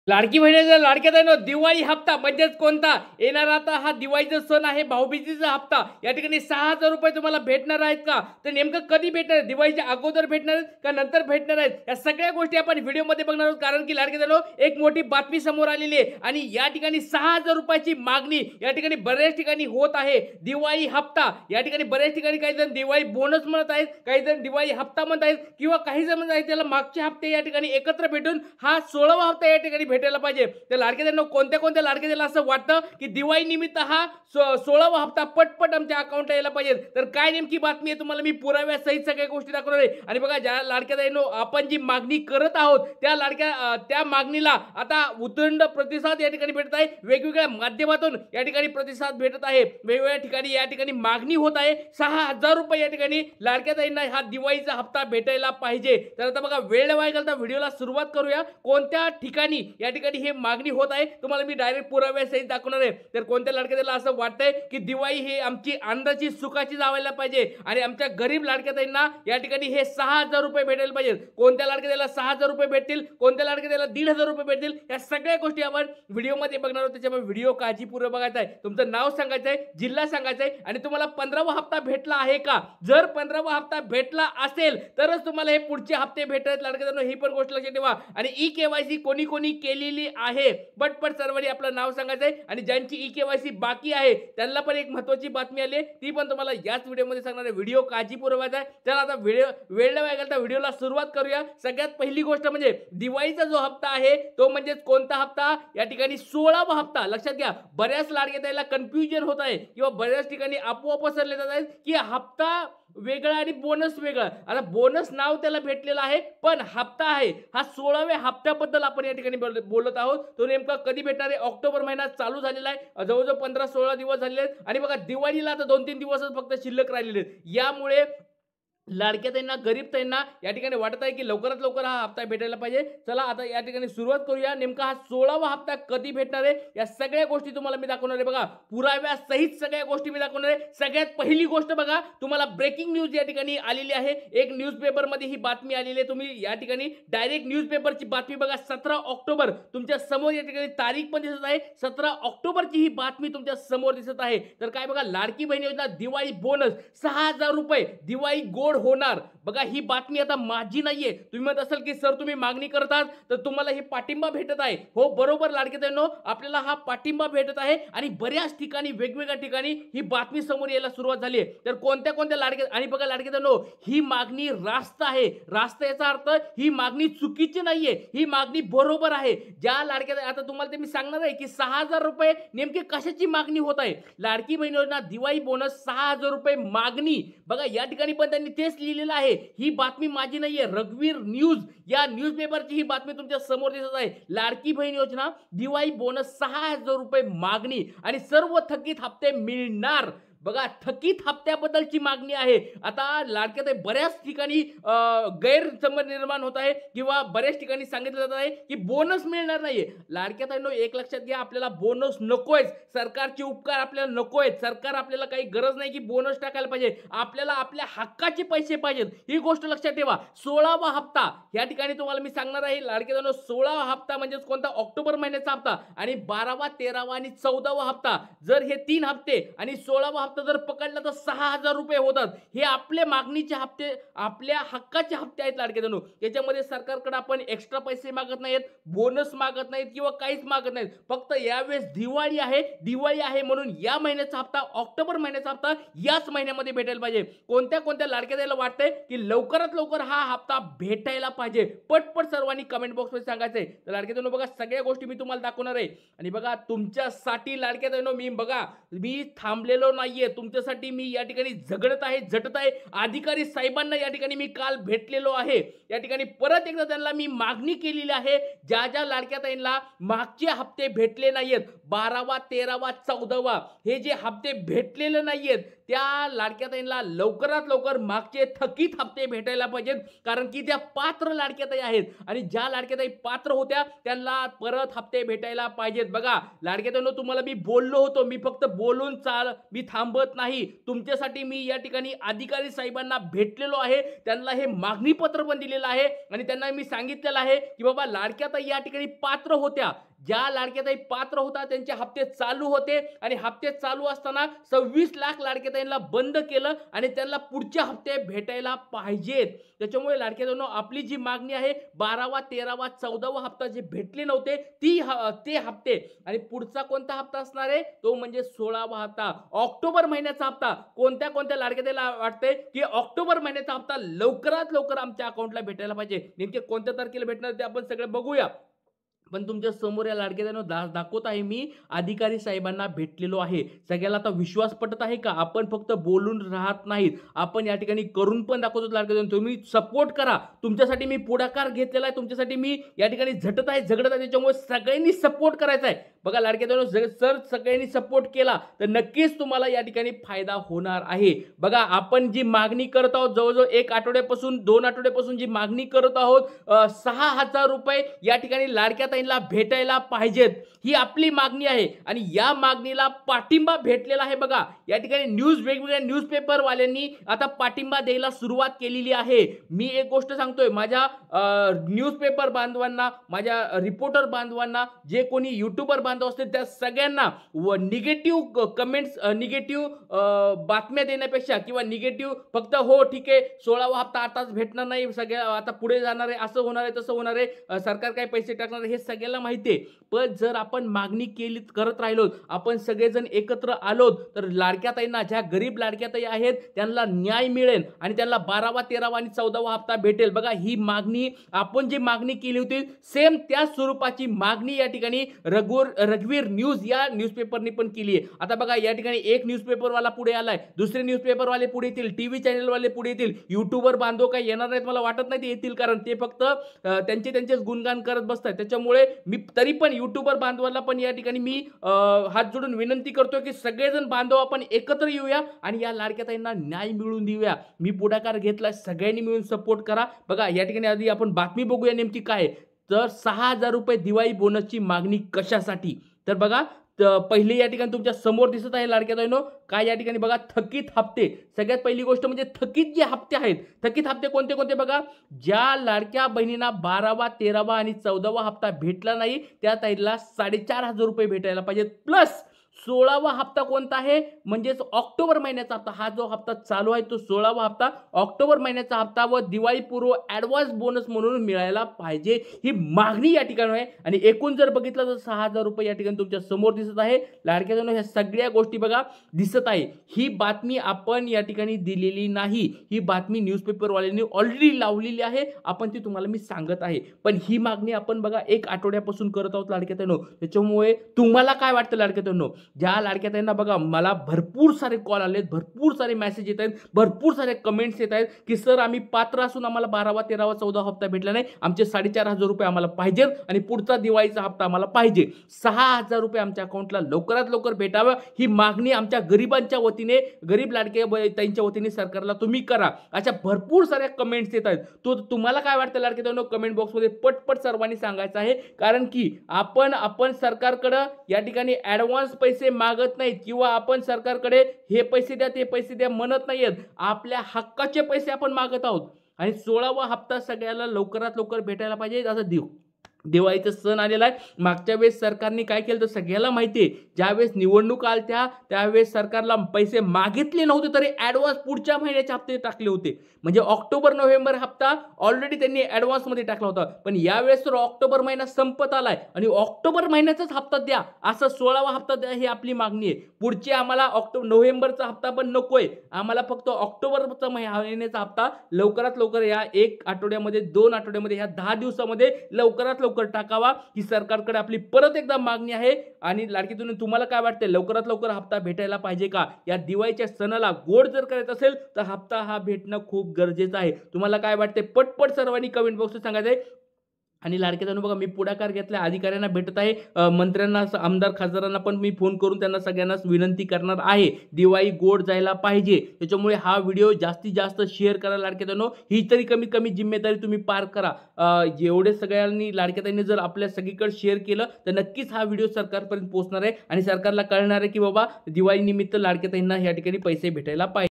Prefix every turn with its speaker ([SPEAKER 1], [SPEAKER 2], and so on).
[SPEAKER 1] लाडकी बहिणीचा लाडक्या ताईंनो दिवाळी हप्ता म्हणजेच कोणता येणारा आता हा दिवाळीचा सण आहे भाऊबीजेचा हप्ता या ठिकाणी 6,000 रुपये तुम्हाला भेटणार आहेत का तर नेमकं कधी भेटणार दिवाळीच्या अगोदर भेटणार आहेत का नंतर भेटणार आहेत या सगळ्या गोष्टी आपण व्हिडिओमध्ये बघणार आहोत कारण की लाडक्या ताईंनो एक मोठी बातमी समोर आलेली आहे आणि या ठिकाणी 6,000 रुपयाची मागणी या ठिकाणी बऱ्याच ठिकाणी होत आहे दिवाळी हप्ता या ठिकाणी बऱ्याच ठिकाणी काही जण दिवाळी बोनस म्हणत आहेत काही जण दिवाळी हप्ता म्हणत आहेत किंवा काही जण म्हणत आहेत त्याला मागचे हप्ते या ठिकाणी एकत्र भेटून हा 16वा हप्ता या ठिकाणी भेटायला पाहिजे तर लाडके त्यांना कोणत्या लाडके त्याला असं वाटतं की दिवाळी निमित्त हा 16वा हप्ता पटपट आमच्या अकाउंटला यायला पाहिजे तर काय नेमकी बातमी आहे तुम्हाला मी पुराव्यासहित सगळ्या गोष्टी दाखवणार आहे आणि बघा ज्या लाडक्या ताईंनो आपण जी मागणी करत आहोत त्या मागणीला आता उदंड प्रतिसाद या ठिकाणी भेटत आहे वेगवेगळ्या माध्यमातून या ठिकाणी प्रतिसाद भेटत आहे वेगवेगळ्या ठिकाणी या ठिकाणी मागणी होत आहे 6,000 रुपये या ठिकाणी लाडक्या ताईंना हा दिवाळीचा हप्ता भेटायला पाहिजे तर आता बघा वेळ वाया घालता व्हिडिओला सुरुवात करूया कोणत्या ठिकाणी या ठिकाणी हे मागणी होत आहे तुम्हाला मी डायरेक्ट पुराव्यासहित दाखवणार आहे तर कोणत्या लाडक्या ताईला असं वाटतंय की दिवाळी ही आमची आनंदाची सुखाची जावायला पाहिजे आणि आमच्या गरीब लाडक्या ताईंना या ठिकाणी हे 6,000 रुपये भेटायला पाहिजे कोणत्या लाडक्या ताईला 6,000 रुपये भेटतील कोणत्या लाडक्या ताईला 1,500 रुपये भेटतील या सगळ्या गोष्टी आपण व्हिडिओमध्ये बघणार आहोत त्याच्यामुळे व्हिडिओ काळजीपूर्वक बघायचा आहे तुमचं नाव सांगायचं आहे जिल्हा सांगायचा आहे आणि तुम्हाला 15वा हप्ता भेटला आहे का जर 15वा हप्ता भेटला असेल तरच तुम्हाला हे पुढचे हप्ते भेटत लाडक्या ताईंनो ही पण गोष्ट लक्षात ठेवा आणि ई केवायसी कोणी कोणी केलेली आहे पटपट सर्वांनी आपलं नाव सांगायचं आहे आणि ज्यांची ई केवायसी बाकी आहे त्यांना पण एक महत्त्वाची बातमी आली ती पण तुम्हाला याच व्हिडिओमध्ये सांगणार आहे व्हिडिओ काळजीपूर्वक आहे चला आता वेळ न वाया व्हिडिओला सुरुवात करूया सगळ्यात पहिली गोष्ट म्हणजे दिवाळीचा जो हप्ता आहे तो म्हणजे कोणता हप्ता या ठिकाणी 16वा हप्ता लक्षात घ्या बऱ्याच लाडक्या ताईला कन्फ्युजन होत आहे किंवा बऱ्याच ठिकाणी अफवा पसरले जात आहेत की हप्ता वेगळा आणि बोनस वेगळा आता बोनस नाव त्याला भेटलेलं आहे पण हप्ता आहे हा 16व्या हप्त्याबद्दल आपण या ठिकाणी बोलत आहोत तो नेमका कधी भेटणार आहे ऑक्टोबर महिना चालू झालेला आहे जवळजवळ 15-16 दिवस झालेले आहेत आणि बघा दिवाळीला आता 2-3 दिवसच फक्त शिल्लक राहिलेले आहेत यामुळे लाडक्या ताईंना गरीब ताईंना या ठिकाणी वाटत आहे की लवकरात लवकर हा हप्ता भेटायला पाहिजे चला आता या ठिकाणी सुरुवात करूया नेमका हा 16वा हप्ता कधी भेटणार आहे या सगळ्या गोष्टी तुम्हाला मी दाखवणार आहे बघा पुराव्यासहित सगळ्या गोष्टी मी दाखवणार आहे सगळ्यात पहिली गोष्ट बघा तुम्हाला ब्रेकिंग न्यूज या ठिकाणी आलेली आहे एक न्यूजपेपरमध्ये ही बातमी आलेली आहे तुम्ही या ठिकाणी डायरेक्ट न्यूजपेपरची बातमी बघा 17 ऑक्टोबर तुमच्या समोर या ठिकाणी तारीख पण दिसत आहे 17 ऑक्टोबरची ही बातमी तुमच्या समोर दिसत आहे तर काय बघा लाडकी बहीण योजना दिवाळी बोनस 6,000 रुपये दिवाळी गोड होणार बघा ही बातमी आता माझी नाहीये तुम्ही म्हणत असाल की सर तुम्ही मागणी करतात तर तुम्हाला हे पाठिंबा भेटत आहे हो बरोबर लाडके ताईंनो आपल्याला हा पाठिंबा भेटत आहे आणि बऱ्याच ठिकाणी वेगवेगळ्या ठिकाणी ही बातमी समोर यायला सुरुवात झाली आहे तर कोणत्या लाडके आणि बघा लाडके ताईंनो ही मागणी रास्त आहे रास्त याचा अर्थ ही मागणी चुकीची नाहीये ही मागणी बरोबर आहे ज्या लाडक्या आता तुम्हाला ते मी सांगणार आहे की 6,000 रुपये नेमकी कशाची मागणी होत आहे लाडकी बहीण योजना दिवाळी बोनस 6,000 रुपये मागणी बघा या ठिकाणी पण त्यांनी तेच लिहिलेलं आहे ही बातमी माझी नाहीये रघुवीर न्यूज या न्यूजपेपरची ही बातमी तुमच्या समोर दिसत आहे लाडकी बहीण योजना दिवाळी बोनस 6,000 रुपये मागणी आणि सर्व थकीत हप्ते मिळणार बघा थकीत हप्त्याबद्दलची मागणी आहे आता लाडक्या ताई बऱ्याच ठिकाणी गैरसमज निर्माण होत आहे किंवा बऱ्याच ठिकाणी सांगितलं जात आहे की बोनस मिळणार नाहीये लाडक्या ताईंनो एक लक्षात घ्या आपल्याला बोनस नकोय सरकारचे उपकार आपल्याला नकोय सरकार आपल्याला काही गरज नाही की बोनस टाकायला पाहिजे आपल्याला आपल्या हक्काचे पैसे पाहिजेत ही गोष्ट लक्षात ठेवा 16वा हप्ता या ठिकाणी तुम्हाला मी सांगणार आहे लाडक्या ताईंनो 16वा हप्ता म्हणजे कोणता ऑक्टोबर महिन्याचा हप्ता आणि 12वा 13वा आणि 14वा हप्ता जर हे 3 हप्ते आणि 16वा हप्ता जर पकडला तर 6,000 रुपये होतात हे आपले मागणीचे हप्ते आपल्या हक्काचे हप्ते आहेत लाडके ताईंनो याच्यामध्ये सरकारकडे आपण एक्स्ट्रा पैसे मागत नाहीत बोनस मागत नाहीत किंवा काहीच मागत नाहीत फक्त यावेळेस दिवाळी आहे म्हणून या महिन्याचा हप्ता ऑक्टोबर महिन्याचा हप्ता याच महिन्यामध्ये भेटायला पाहिजे कोणत्या लाडक्या ताईला वाटतंय की लवकरात लवकर हा हप्ता भेटायला पाहिजे पटपट सर्वांनी कमेंट बॉक्समध्ये सांगायचंय तर लाडक्या ताईंनो बघा सगळ्या गोष्टी मी तुम्हाला दाखवणार आहे आणि बघा तुमच्यासाठी लाडक्या ताईंनो मी थांबलेलो नाहीये तुमच्यासाठी मी या ठिकाणी झटत आहे अधिकारी साहेबांना या ठिकाणी मी काल भेटलेलो आहे या ठिकाणी परत एकदा त्यांना मी मागणी केलेली आहे ज्या लाडक्या ताईंना मागचे हप्ते भेटले नाहीयेत 12वा 13वा 14वा हे जे हप्ते भेटलेले नाहीयेत त्या लाडक्या ताईंना लवकरात लवकर मागचे थकीत हप्ते भेटायला पाहिजेत कारण की त्या पात्र लाडक्या ताई आहेत आणि ज्या लाडक्या ताई पात्र होत्या त्यांना परत हप्ते भेटायला पाहिजेत बघा लाडक्या ताईंनो तुम्हाला मी बोललो होतो मी फक्त बोलून मी थांबत नाही. तुमच्यासाठी मी या ठिकाणी अधिकारी साहेबांना भेटलेलो आहे. त्यांना हे मागणी पत्र पण दिलेलं आहे आणि त्यांना मी सांगितलेलं आहे की बाबा लाडक्या ताई या ठिकाणी पात्र होत्या. ज्या लाडक्याताई पात्र होता त्यांचे हप्ते चालू होते आणि हप्ते चालू असताना 26 लाख लाडक्याताईंना बंद केलं आणि त्यांना पुढचे हप्ते भेटायला पाहिजेत. त्याच्यामुळे लाडक्याताईंनो आपली जी मागणी आहे 12वा 13वा 14वा हप्ता जे भेटले नव्हते ते हप्ते आणि पुढचा कोणता हप्ता असणार आहे तो म्हणजे 16वा हप्ता ऑक्टोबर महिन्याचा हप्ता. कोणत्या कोणत्या लाडक्याताईला वाटते की ऑक्टोबर महिन्याचा हप्ता लवकरात लवकर आमच्या अकाउंटला भेटायला पाहिजे. नेमके कोणत्या तारखेला भेटणार ते आपण सगळे बघूया. पण तुमच्या समोर या लाडक्याताईंनो दाखवत आहे मी अधिकारी साहेबांना भेटलेलो आहे. सगळ्याला आता विश्वास पटत आहे का? आपण फक्त बोलून राहत नाहीत, आपण या ठिकाणी करून पण दाखवतो. लाडक्याताईंनो तुम्ही सपोर्ट करा. तुमच्यासाठी मी पुढाकार घेतलेला आहे, तुमच्यासाठी मी या ठिकाणी झटत आहे झगडत आहे. त्याच्यामुळे सगळ्यांनी सपोर्ट करायचा आहे. बघा लाडक्याताईंनो जर सगळ्यांनी सपोर्ट केला तर नक्कीच तुम्हाला या ठिकाणी फायदा होणार आहे. बघा आपण जी मागणी करत आहोत जवळजवळ 1 आठवड्यापासून 2 आठवड्यापासून जी मागणी करत आहोत 6,000 रुपये या ठिकाणी लाडक्याताईंना भेटायला पाहिजेत. ही आपली मागणी आहे आणि या मागणीला पाठिंबा भेटलेला आहे. बघा या ठिकाणी वेगवेगळ्या न्यूजपेपर वाल्यांनी आता पाठिंबा द्यायला सुरुवात केलेली आहे. मी एक गोष्ट सांगतोय माझ्या न्यूजपेपर बांधवांना, माझ्या रिपोर्टर बांधवांना, जे कोणी युट्यूबर बांधव असतील त्या सगळ्यांना निगेटिव्ह कमेंट्स, निगेटिव्ह बातम्या देण्यापेक्षा किंवा निगेटिव्ह फक्त हो ठीक आहे 16वा हप्ता आताच भेटणार नाही, सगळ्या आता पुढे जाणार आहे, असं होणार आहे, तसं होणार आहे, सरकार काय पैसे टाकणार हे सगळ्याला माहिती आहे. पण जर आपण मागणी केली करत राहिलो, आपण सगळेजण एकत्र आलो तर लाडक्याताईंना, ज्या गरीब लाडक्याताई आहेत त्यांना न्याय मिळेल आणि त्यांना 12वा 13वा आणि 14वा हप्ता भेटेल. बघा ही मागणी आपण जी मागणी केली होती सेम त्या स्वरूपाची मागणी या ठिकाणी रघुवीर न्यूज या न्यूजपेपरनी पण केली आहे. आता बघा या ठिकाणी एक न्यूजपेपरवाला पुढे आलाय, दुसरे न्यूजपेपरवाले पुढे येतील, टीव्ही चॅनलवाले पुढे येतील, युट्यूबर बांधव काही येणार नाहीत मला वाटत नाही ते येतील, कारण ते फक्त त्यांचेच गुणगान करत बसतात. त्याच्यामुळे मी तरी पण युट्यूबर बांधवांना पण या ठिकाणी मी हात जोडून विनंती करतो की सगळेजण बांधव आपण एकत्र येऊया आणि या लाडक्याताईंना न्याय मिळवून देऊया. मी पुढाकार घेतला, सगळ्यांनी मिळून सपोर्ट करा. बघा या ठिकाणी आधी आपण बातमी बघूया नेमकी काय. तर 6,000 रुपये दिवाळी बोनसची मागणी कशासाठी? तर बघा पहिले या ठिकाणी तुमच्या समोर दिसत आहे लाडक्याताईंनो काय या ठिकाणी बघा थकीत हप्ते. सगळ्यात पहिली गोष्ट म्हणजे थकीत जे हप्ते आहेत, थकीत हप्ते कोणते कोणते बघा. ज्या लाडक्या बहिणींना 12वा 13वा आणि 14वा हप्ता भेटला नाही त्या ताईला 4,500 रुपये भेटायला पाहिजेत. प्लस 16वा हप्ता कोणता आहे म्हणजेच ऑक्टोबर महिन्याचा हप्ता. हा जो हप्ता चालू आहे तो 16वा हप्ता ऑक्टोबर महिन्याचा हप्ता व दिवाळीपूर्व ॲडव्हान्स बोनस म्हणून मिळायला पाहिजे. ही मागणी या ठिकाणी आहे आणि एकूण जर बघितलं तर 6,000 रुपये या ठिकाणी तुमच्या समोर दिसत आहे. लाडक्याजनो ह्या सगळ्या गोष्टी बघा दिसत आहे. ही बातमी आपण या ठिकाणी दिलेली नाही, ही बातमी न्यूजपेपरवाल्यांनी ऑलरेडी लावलेली आहे, आपण ती तुम्हाला मी सांगत आहे. पण ही मागणी आपण बघा 1 आठवड्यापासून करत आहोत लाडक्याताईंनो. त्याच्यामुळे तुम्हाला काय वाटतं लाडक्याताईंनो? ज्या लाडक्याताईंना बघा मला भरपूर सारे कॉल आलेत, भरपूर सारे मेसेज येत आहेत, भरपूर सारे कमेंट्स येत आहेत की सर आम्ही पात्र असून आम्हाला 12वा 13वा 14वा हप्ता भेटला नाही, आमचे 4,500 रुपये आम्हाला पाहिजेत आणि पुढचा दिवाळीचा हप्ता आम्हाला पाहिजे. 6,000 रुपये आमच्या अकाउंटला लवकरात लवकर भेटावं ही मागणी आमच्या गरिबांच्या वतीने, गरीब लाडक्या ताईंच्या वतीने सरकारला तुम्ही करा. अशा भरपूर साऱ्या कमेंट्स येत आहेत. तो तुम्हाला काय वाटतं लाडक्याताईंनो कमेंट बॉक्समध्ये पटपट सर्वांनी सांगायचं आहे, कारण की आपण सरकारकडे या ठिकाणी ॲडव्हान्स पैसे मागत नाहीत किंवा आपण सरकारकडे हे पैसे द्या ते पैसे द्या म्हणत नाहीत. आपल्या हक्काचे पैसे आपण मागत आहोत आणि 16वा हप्ता सगळ्याला लवकरात लवकर भेटायला पाहिजे. असं दिवाळीचा सण आलेला आहे. मागच्या वेळेस सरकारने काय केलं तर सगळ्याला माहिती आहे, ज्यावेळेस निवडणूक आल्या त्यावेळेस सरकारला पैसे मागितले नव्हते तरी ॲडव्हान्स पुढच्या महिन्याचे हप्ते टाकले होते. म्हणजे ऑक्टोबर नोव्हेंबर हप्ता ऑलरेडी त्यांनी ॲडव्हान्समध्ये टाकला होता. पण यावेळेस तर ऑक्टोबर महिना संपत आलाय आणि ऑक्टोबर महिन्याचाच हप्ता द्या, असं 16वा हप्ता द्या ही आपली मागणी आहे. पुढचे आम्हाला नोव्हेंबरचा हप्ता पण नकोय, आम्हाला फक्त ऑक्टोबरचा महिन्याचा हप्ता लवकरात लवकर या 1 आठवड्यामध्ये 2 आठवड्यामध्ये ह्या 10 दिवसामध्ये लवकरात लवकर टाकावा ही सरकारकडे आपली परत एकदा मागणी आहे. आणि लाडकीतून तुम्हाला काय वाटते लवकरात लवकर हप्ता भेटायला पाहिजे का? या दिवाळीच्या सणाला गोड जर करायचं असेल तर हप्ता हा भेटणं खूप गरजेचं आहे. तुम्हाला काय वाटते पटपट सर्वांनी कमेंट बॉक्समध्ये सांगायचंय. आणि लाडक्या बघा मी पुढाकार घेतला अधिकाऱ्यांना भेटत आहे, मंत्र्यांना आमदार खासदारांना पण मी फोन करून त्यांना सगळ्यांनाच विनंती करणार आहे. दिवाळी गोड जायला पाहिजे. त्याच्यामुळे हा व्हिडिओ जास्तीत जास्त शेअर करा लाडक्या ही तरी कमीत कमी जिम्मेदारी तुम्ही पार करा. जेवढे सगळ्यांनी लाडक्या जर आपल्या सगळीकडे शेअर केलं तर नक्कीच हा व्हिडिओ सरकारपर्यंत पोहोचणार आहे आणि सरकारला कळणार आहे की बाबा दिवाळीनिमित्त लाडक्या या ठिकाणी पैसे भेटायला पाहिजे.